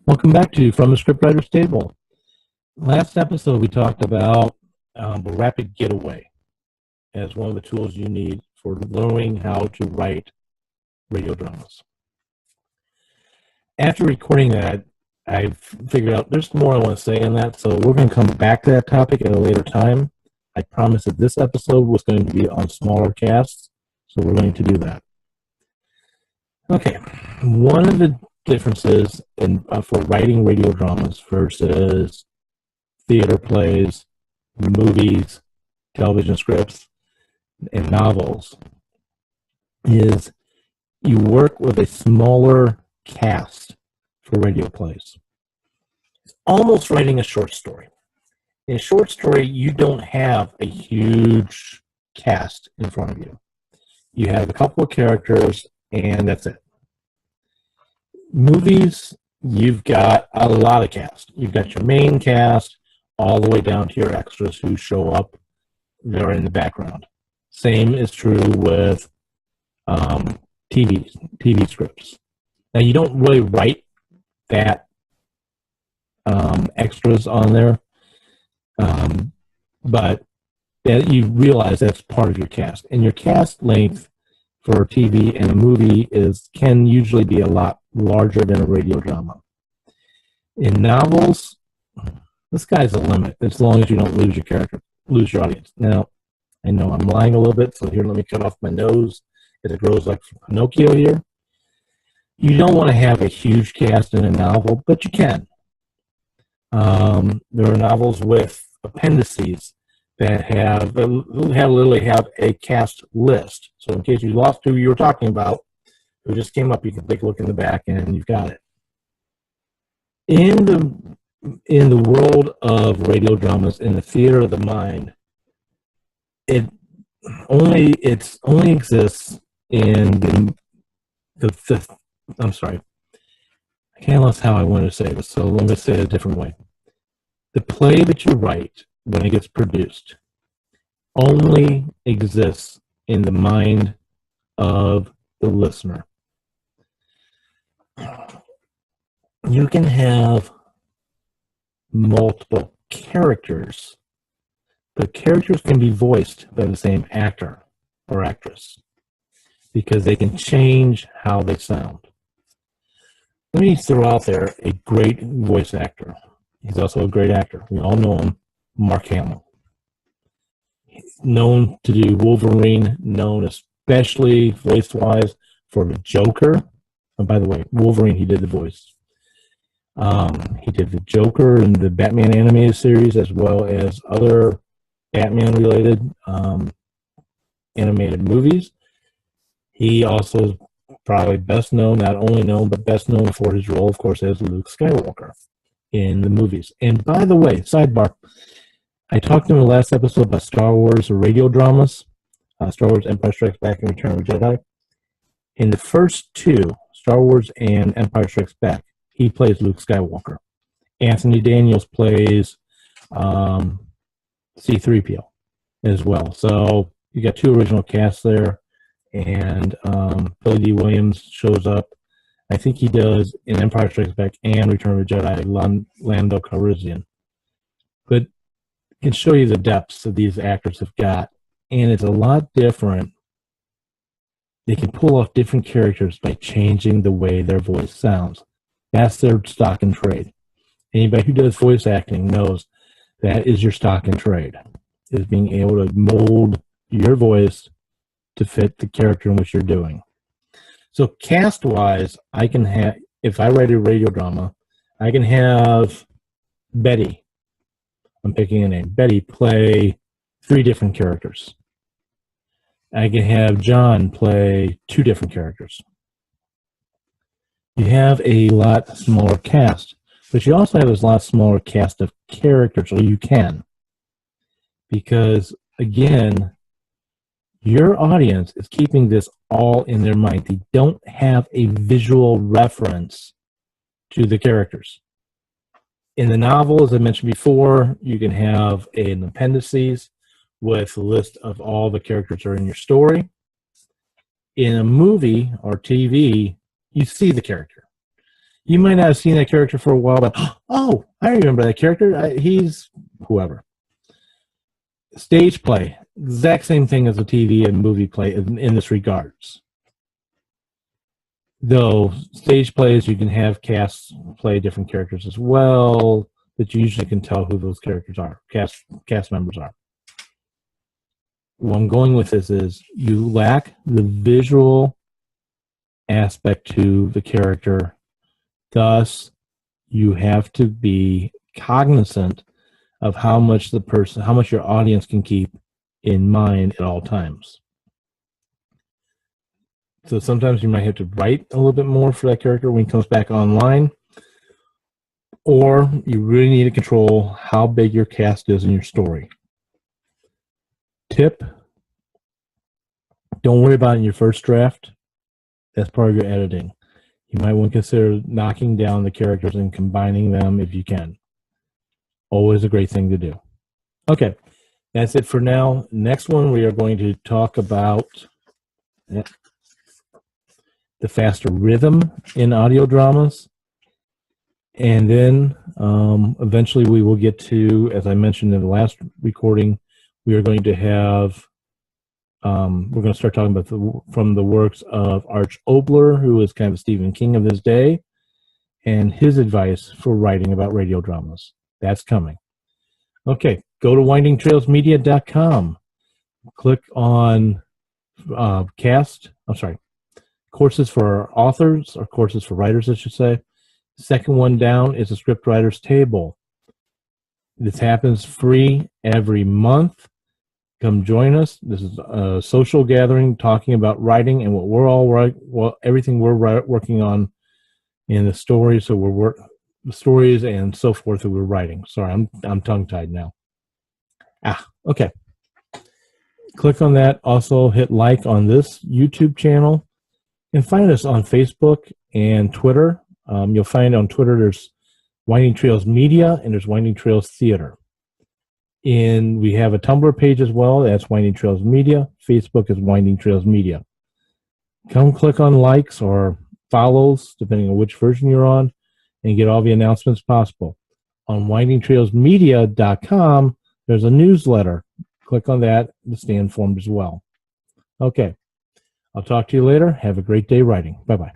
Welcome back to From the Scriptwriter's Table. Last episode, we talked about the rapid getaway as one of the tools you need for learning how to write radio dramas. After recording that, I figured out there's more I want to say in that, so we're going to come back to that topic at a later time. I promised that this episode was going to be on smaller casts, so we're going to do that. Okay, one of the differences for writing radio dramas versus theater plays, movies, television scripts, and novels is you work with a smaller cast for radio plays. It's almost writing a short story. In a short story, you don't have a huge cast in front of you. You have a couple of characters, and that's it. Movies, you've got a lot of cast. You've got your main cast all the way down to your extras who show up. They're in the background. Same is true with TV scripts. Now, you don't really write that extras on there, but you realize that's part of your cast. And your cast length for TV and a movie can usually be a lot larger than a radio drama. In novels, the sky's the limit as long as you don't lose your audience. Now, I know I'm lying a little bit, so here, let me cut off my nose as it grows like Pinocchio here. You don't want to have a huge cast in a novel, but you can. There are novels with appendices that literally have a cast list. So in case you lost who you were talking about, who just came up, you can take a look in the back and you've got it. In the world of radio dramas, in the theater of the mind, it only exists in I'm sorry. I can't lost how I want to say this, so let me say it a different way. The play that you write when it gets produced only exists in the mind of the listener. You can have multiple characters, but characters can be voiced by the same actor or actress because they can change how they sound. Let me throw out there a great voice actor. He's also a great actor. We all know him, Mark Hamill. He's known to do Wolverine, known especially voice-wise for the Joker. And by the way, Wolverine, he did the voice. He did the Joker in the Batman animated series as well as other Batman-related animated movies. He also is probably best known, not only known, but best known for his role, of course, as Luke Skywalker in the movies. And by the way, sidebar, I talked in the last episode about Star Wars radio dramas, Star Wars Empire Strikes Back and Return of the Jedi. In the first two, Star Wars and Empire Strikes Back, he plays Luke Skywalker. Anthony Daniels plays C-3PO as well. So you got two original casts there, and Billy D. Williams shows up. I think he does in Empire Strikes Back and Return of the Jedi, Lando Calrissian. But it can show you the depths that these actors have got, and it's a lot different. They can pull off different characters by changing the way their voice sounds. That's their stock and trade. Anybody who does voice acting knows that is your stock and trade, is being able to mold your voice to fit the character in which you're doing. So cast-wise, I can have, if I write a radio drama, I can have Betty, I'm picking a name, Betty play 3 different characters. I can have John play 2 different characters. You have a lot smaller cast, but you also have a lot smaller cast of characters, or you can. Because, again, your audience is keeping this all in their mind. They don't have a visual reference to the characters. In the novel, as I mentioned before, you can have an appendices with a list of all the characters that are in your story. In a movie or TV, you see the character. You might not have seen that character for a while, but oh, I remember that character. He's whoever. Stage play, exact same thing as a TV and movie play in this regards. Though stage plays, you can have casts play different characters as well, but you usually can tell who those characters are, cast members are. Where I'm going with this is you lack the visual aspect to the character. Thus, you have to be cognizant of how much your audience can keep in mind at all times. So sometimes you might have to write a little bit more for that character when he comes back online, or you really need to control how big your cast is in your story. Tip: don't worry about it in your first draft. That's part of your editing. You might want to consider knocking down the characters and combining them if you can. Always a great thing to do. Okay, that's it for now. Next one, we are going to talk about the faster rhythm in audio dramas. And then eventually we will get to, as I mentioned in the last recording, we are going to have, we're going to start talking about from the works of Arch Obler, who is kind of a Stephen King of his day, and his advice for writing about radio dramas. That's coming. Okay, go to windingtrailsmedia.com. Click on courses for authors, or courses for writers, I should say. Second one down is a script writer's table. This happens free every month. Come join us. This is a social gathering talking about writing and what we're all everything we're working on in the stories. So the stories and so forth that we're writing. Sorry, I'm tongue-tied now. Okay. Click on that. Also hit like on this YouTube channel, and find us on Facebook and Twitter. You'll find on Twitter there's Winding Trails Media and there's Winding Trails Theater. And we have a Tumblr page as well. That's Winding Trails Media. Facebook is Winding Trails Media. Come click on likes or follows, depending on which version you're on, and get all the announcements possible. On windingtrailsmedia.com, there's a newsletter. Click on that to stay informed as well. Okay. I'll talk to you later. Have a great day writing. Bye-bye.